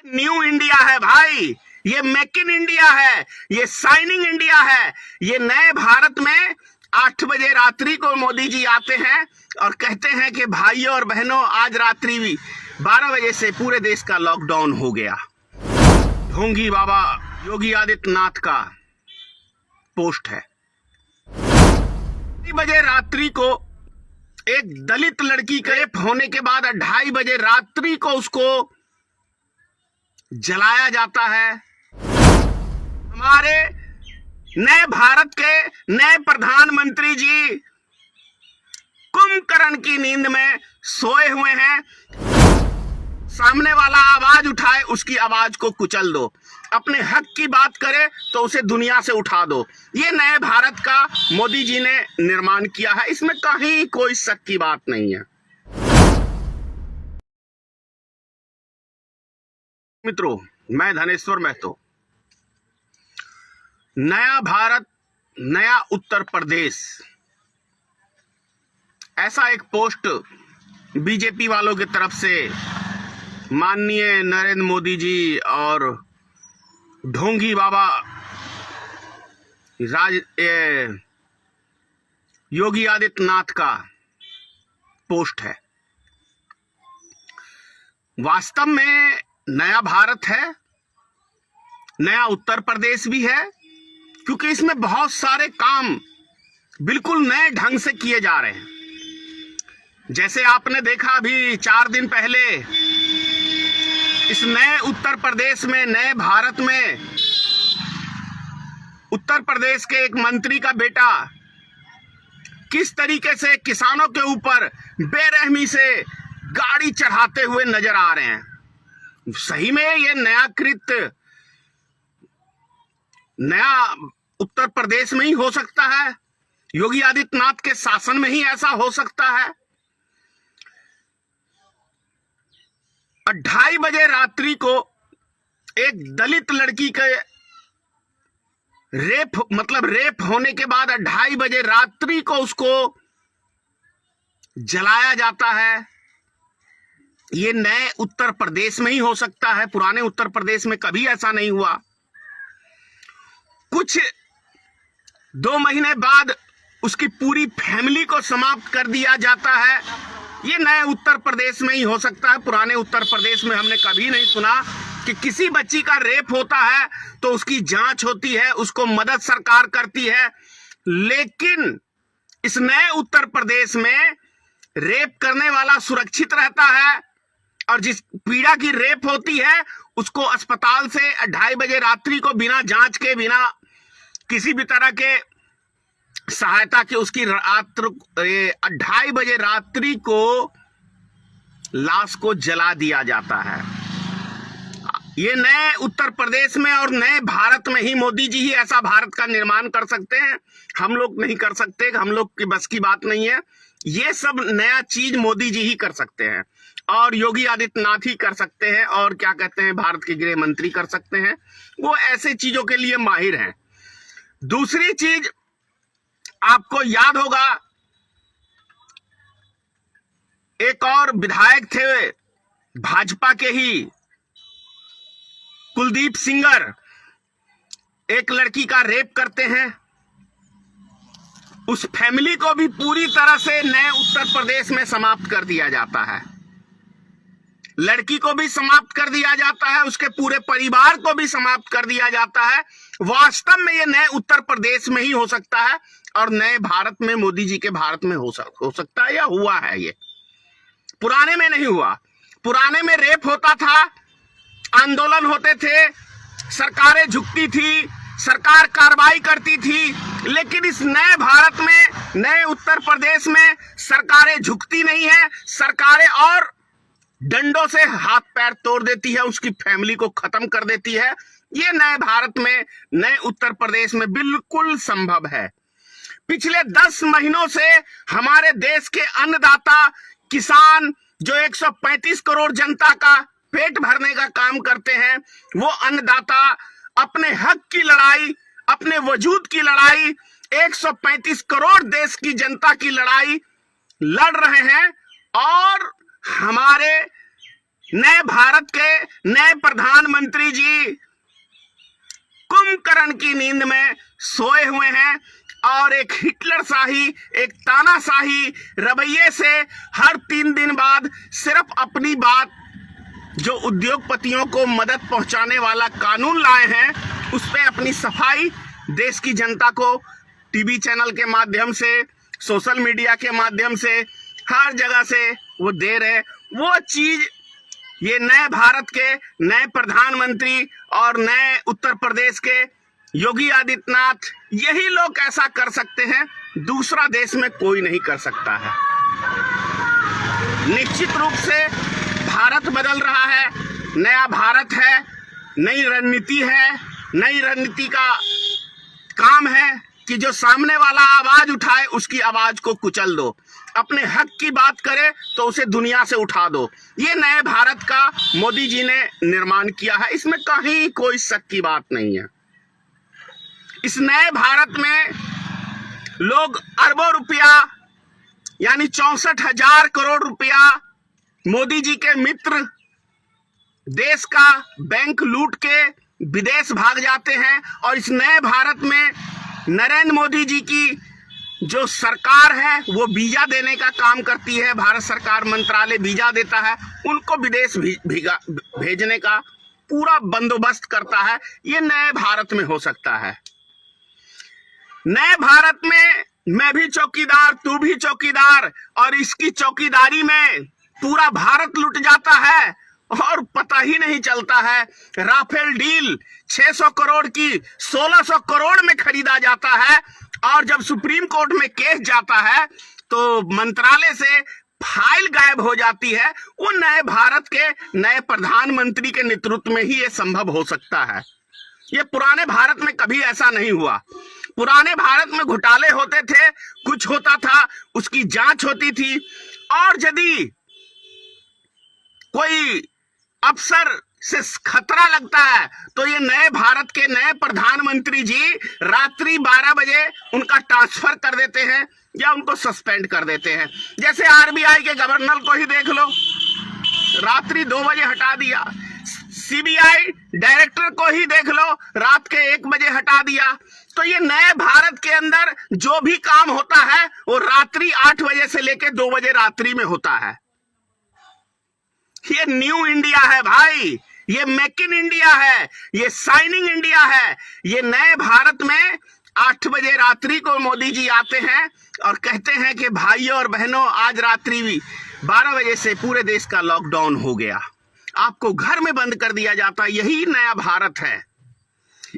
New India है भाई, ये मेक इन इंडिया है, ये शाइनिंग इंडिया है। ये नए भारत में 8 बजे रात्रि को मोदी जी आते हैं और कहते हैं कि भाइयों और बहनों, आज रात्रि भी 12 बजे से पूरे देश का लॉकडाउन हो गया। ढोंगी बाबा योगी आदित्यनाथ का पोस्ट है। 2 बजे रात्रि को एक दलित लड़की के रेप होने के बाद 2:30 बजे रात्रि को उसको जलाया जाता है। हमारे नए भारत के नए प्रधानमंत्री जी कुंभकर्ण की नींद में सोए हुए हैं। सामने वाला आवाज उठाए, उसकी आवाज को कुचल दो। अपने हक की बात करे तो उसे दुनिया से उठा दो। ये नए भारत का मोदी जी ने निर्माण किया है, इसमें कहीं कोई शक की बात नहीं है। मित्रों, मैं धनेश्वर महतो। नया भारत, नया उत्तर प्रदेश, ऐसा एक पोस्ट बीजेपी वालों की तरफ से माननीय नरेंद्र मोदी जी और ढोंगी बाबा योगी आदित्यनाथ का पोस्ट है। वास्तव में नया भारत है, नया उत्तर प्रदेश भी है, क्योंकि इसमें बहुत सारे काम बिल्कुल नए ढंग से किए जा रहे हैं। जैसे आपने देखा अभी 4 दिन पहले इस नए उत्तर प्रदेश में, नए भारत में, उत्तर प्रदेश के एक मंत्री का बेटा किस तरीके से किसानों के ऊपर बेरहमी से गाड़ी चढ़ाते हुए नजर आ रहे हैं। सही में ये नया कृत्य नया उत्तर प्रदेश में ही हो सकता है, योगी आदित्यनाथ के शासन में ही ऐसा हो सकता है। 2:30 बजे रात्रि को एक दलित लड़की के रेप होने के बाद 2:30 बजे रात्रि को उसको जलाया जाता है। ये नए उत्तर प्रदेश में ही हो सकता है, पुराने उत्तर प्रदेश में कभी ऐसा नहीं हुआ। कुछ 2 महीने बाद उसकी पूरी फैमिली को समाप्त कर दिया जाता है। ये नए उत्तर प्रदेश में ही हो सकता है। पुराने उत्तर प्रदेश में हमने कभी नहीं सुना कि किसी बच्ची का रेप होता है तो उसकी जांच होती है, उसको मदद सरकार करती है। लेकिन इस नए उत्तर प्रदेश में रेप करने वाला सुरक्षित रहता है और जिस पीड़ा की रेप होती है उसको अस्पताल से 2:30 बजे रात्रि को बिना जांच के, बिना किसी भी तरह के सहायता के उसकी 2:30 बजे रात्रि को लाश को जला दिया जाता है। ये नए उत्तर प्रदेश में और नए भारत में ही मोदी जी ही ऐसा भारत का निर्माण कर सकते हैं। हम लोग नहीं कर सकते, हम लोग की बस की बात नहीं है। ये सब नया चीज मोदी जी ही कर सकते हैं और योगी आदित्यनाथ ही कर सकते हैं, और क्या कहते हैं, भारत के गृह मंत्री कर सकते हैं। वो ऐसे चीजों के लिए माहिर हैं। दूसरी चीज, आपको याद होगा एक और विधायक थे भाजपा के ही, कुलदीप सिंगर, एक लड़की का रेप करते हैं। उस फैमिली को भी पूरी तरह से नए उत्तर प्रदेश में समाप्त कर दिया जाता है। लड़की को भी समाप्त कर दिया जाता है, उसके पूरे परिवार को भी समाप्त कर दिया जाता है। वास्तव में ये नए उत्तर प्रदेश में ही हो सकता है और नए भारत में, मोदी जी के भारत में हो सकता है या हुआ है। ये पुराने में नहीं हुआ। पुराने में रेप होता था, आंदोलन होते थे, सरकारें झुकती थी, सरकार कार्रवाई करती थी। लेकिन इस नए भारत में, नए उत्तर प्रदेश में सरकारें झुकती नहीं है। सरकारें और डंडों से हाथ पैर तोड़ देती है, उसकी फैमिली को खत्म कर देती है। ये नए भारत में, नए उत्तर प्रदेश में बिल्कुल संभव है। पिछले 10 महीनों से हमारे देश के अन्नदाता किसान, जो 135 करोड़ जनता का पेट भरने का काम करते हैं, वो अन्नदाता अपने हक की लड़ाई, अपने वजूद की लड़ाई, 135 करोड़ देश की जनता की लड़ाई लड़ रहे हैं। और हमारे नए भारत के नए प्रधानमंत्री जी कुंभकर्ण की नींद में सोए हुए हैं और एक हिटलरशाही, एक तानाशाही रवैये से हर 3 दिन बाद सिर्फ अपनी बात, जो उद्योगपतियों को मदद पहुंचाने वाला कानून लाए हैं, उस पे अपनी सफाई देश की जनता को टीवी चैनल के माध्यम से, सोशल मीडिया के माध्यम से, हर जगह से वो दे रहे। वो चीज ये नए भारत के नए प्रधानमंत्री और नए उत्तर प्रदेश के योगी आदित्यनाथ, यही लोग ऐसा कर सकते हैं, दूसरा देश में कोई नहीं कर सकता है। निश्चित रूप से भारत बदल रहा है, नया भारत है, नई रणनीति है। नई रणनीति का काम है कि जो सामने वाला आवाज उठाए उसकी आवाज को कुचल दो, अपने हक की बात करे तो उसे दुनिया से उठा दो। ये नए भारत का मोदी जी ने निर्माण किया है, इसमें कहीं कोई शक की बात नहीं है। इस नए भारत में लोग अरबों रुपया यानी 64,000 करोड़ रुपया मोदी जी के मित्र देश का बैंक लूट के विदेश भाग जाते हैं। और इस नए भारत में नरेंद्र मोदी जी की जो सरकार है वो वीजा देने का काम करती है। भारत सरकार मंत्रालय वीजा देता है, उनको विदेश भेजने का पूरा बंदोबस्त करता है। ये नए भारत में हो सकता है। नए भारत में मैं भी चौकीदार, तू भी चौकीदार, और इसकी चौकीदारी में पूरा भारत लुट जाता है और पता ही नहीं चलता है। राफेल डील 600 करोड़ की 1600 करोड़ में खरीदा जाता है और जब सुप्रीम कोर्ट में केस जाता है तो मंत्रालय से फाइल गायब हो जाती है। वो नए भारत के नए प्रधानमंत्री के नेतृत्व में ही ये संभव हो सकता है। ये पुराने भारत में कभी ऐसा नहीं हुआ। पुराने भारत में घोटाले होते थे, कुछ होता था, उसकी जांच होती थी, और यदि कोई अफसर से खतरा लगता है तो ये नए भारत के नए प्रधानमंत्री जी रात्रि 12 बजे उनका ट्रांसफर कर देते हैं या उनको सस्पेंड कर देते हैं। जैसे आरबीआई के गवर्नर को ही देख लो, रात्रि 2 बजे हटा दिया। सीबीआई डायरेक्टर को ही देख लो, रात के 1 बजे हटा दिया। तो ये नए भारत के अंदर जो भी काम होता है वो रात्रि 8 बजे से लेकर 2 बजे रात्रि में होता है। ये न्यू इंडिया है भाई, ये मेक इन इंडिया है, ये शाइनिंग इंडिया है। ये नए भारत में 8 बजे रात्रि को मोदी जी आते हैं और कहते हैं कि भाइयों और बहनों, आज रात्रि 12 बजे से पूरे देश का लॉकडाउन हो गया, आपको घर में बंद कर दिया जाता है। यही नया भारत है।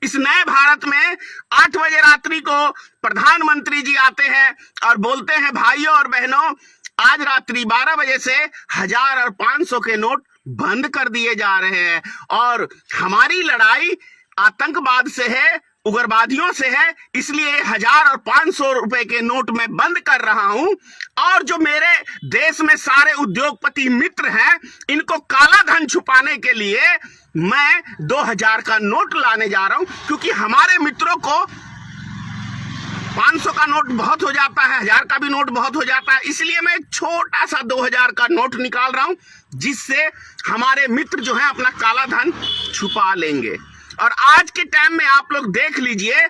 इस नए भारत में 8 बजे रात्रि को प्रधानमंत्री जी आते हैं और बोलते हैं, भाइयों और बहनों, आज रात्रि 12 बजे से 1000 और 500 के नोट बंद कर दिए जा रहे हैं और हमारी लड़ाई आतंकवाद से है, उग्रवादियों से है, इसलिए 1000 और 500 रुपए के नोट में बंद कर रहा हूं। और जो मेरे देश में सारे उद्योगपति मित्र हैं, इनको काला धन छुपाने के लिए मैं 2000 का नोट लाने जा रहा हूं, क्योंकि हमारे मित्रों को 500 का नोट बहुत हो जाता है, 1000 का भी नोट बहुत हो जाता है, इसलिए मैं छोटा सा 2000 का नोट निकाल रहा हूं, जिससे हमारे मित्र जो हैं अपना काला धन छुपा लेंगे। और आज के टाइम में आप लोग देख लीजिए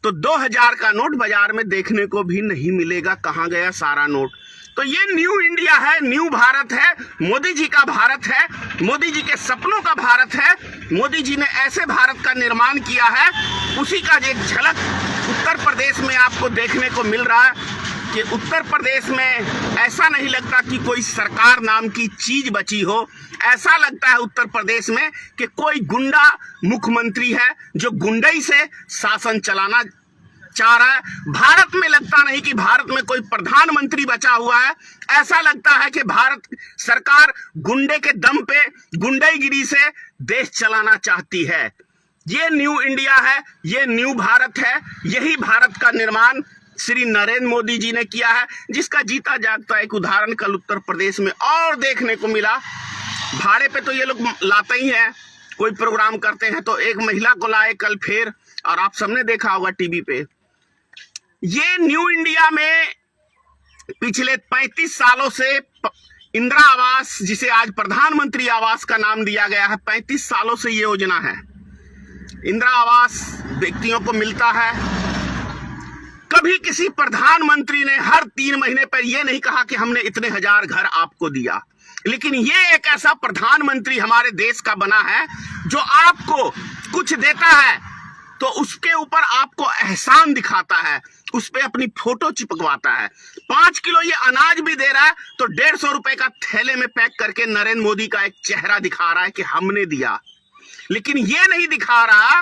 तो 2000 का नोट बाजार में देखने को भी नहीं मिलेगा, कहां गया सारा नोट। तो ये न्यू इंडिया है, न्यू भारत है, मोदी जी का भारत है, मोदी जी के सपनों का भारत है। मोदी जी ने ऐसे भारत का निर्माण किया है, उसी का एक झलक उत्तर प्रदेश में आपको देखने को मिल रहा है कि उत्तर प्रदेश में ऐसा नहीं लगता कि कोई सरकार नाम की चीज बची हो। ऐसा लगता है उत्तर प्रदेश में कि कोई गुंडा मुख्यमंत्री है जो गुंडई से शासन चलाना चाह रहा है। भारत में लगता नहीं कि भारत में कोई प्रधानमंत्री बचा हुआ है। ऐसा लगता है कि भारत सरकार गुंडे के दम पे गुंडाईगिरी से देश चलाना चाहती है। ये न्यू इंडिया है, ये न्यू भारत है। यही भारत का निर्माण श्री नरेंद्र मोदी जी ने किया है, जिसका जीता जागता एक उदाहरण कल उत्तर प्रदेश में और देखने को मिला। भाड़े पे तो ये लोग लाते ही हैं, कोई प्रोग्राम करते हैं तो एक महिला को लाए कल फिर, और आप सबने देखा होगा टीवी पे। ये न्यू इंडिया में पिछले 35 सालों से इंदिरा आवास, जिसे आज प्रधानमंत्री आवास का नाम दिया गया है, 35 सालों से ये योजना है। इंदिरा आवास व्यक्तियों को मिलता है। कभी किसी प्रधानमंत्री ने हर 3 महीने पर यह नहीं कहा कि हमने इतने हजार घर आपको दिया, लेकिन ये एक ऐसा प्रधानमंत्री हमारे देश का बना है जो आपको कुछ देता है तो उसके ऊपर आपको एहसान दिखाता है, उस पे अपनी फोटो चिपकवाता है। 5 किलो ये अनाज भी दे रहा है तो 150 रुपए का थैले में पैक करके नरेंद्र मोदी का एक चेहरा दिखा रहा है कि हमने दिया, लेकिन ये नहीं दिखा रहा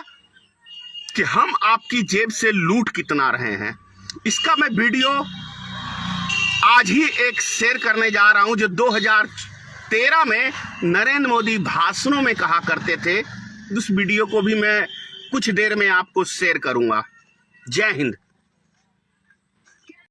कि हम आपकी जेब से लूट कितना रहे हैं। इसका मैं वीडियो आज ही एक शेयर करने जा रहा हूं जो 2013 में नरेंद्र मोदी भाषणों में कहा करते थे। उस वीडियो को भी मैं कुछ देर में आपको शेयर करूंगा। जय हिंद।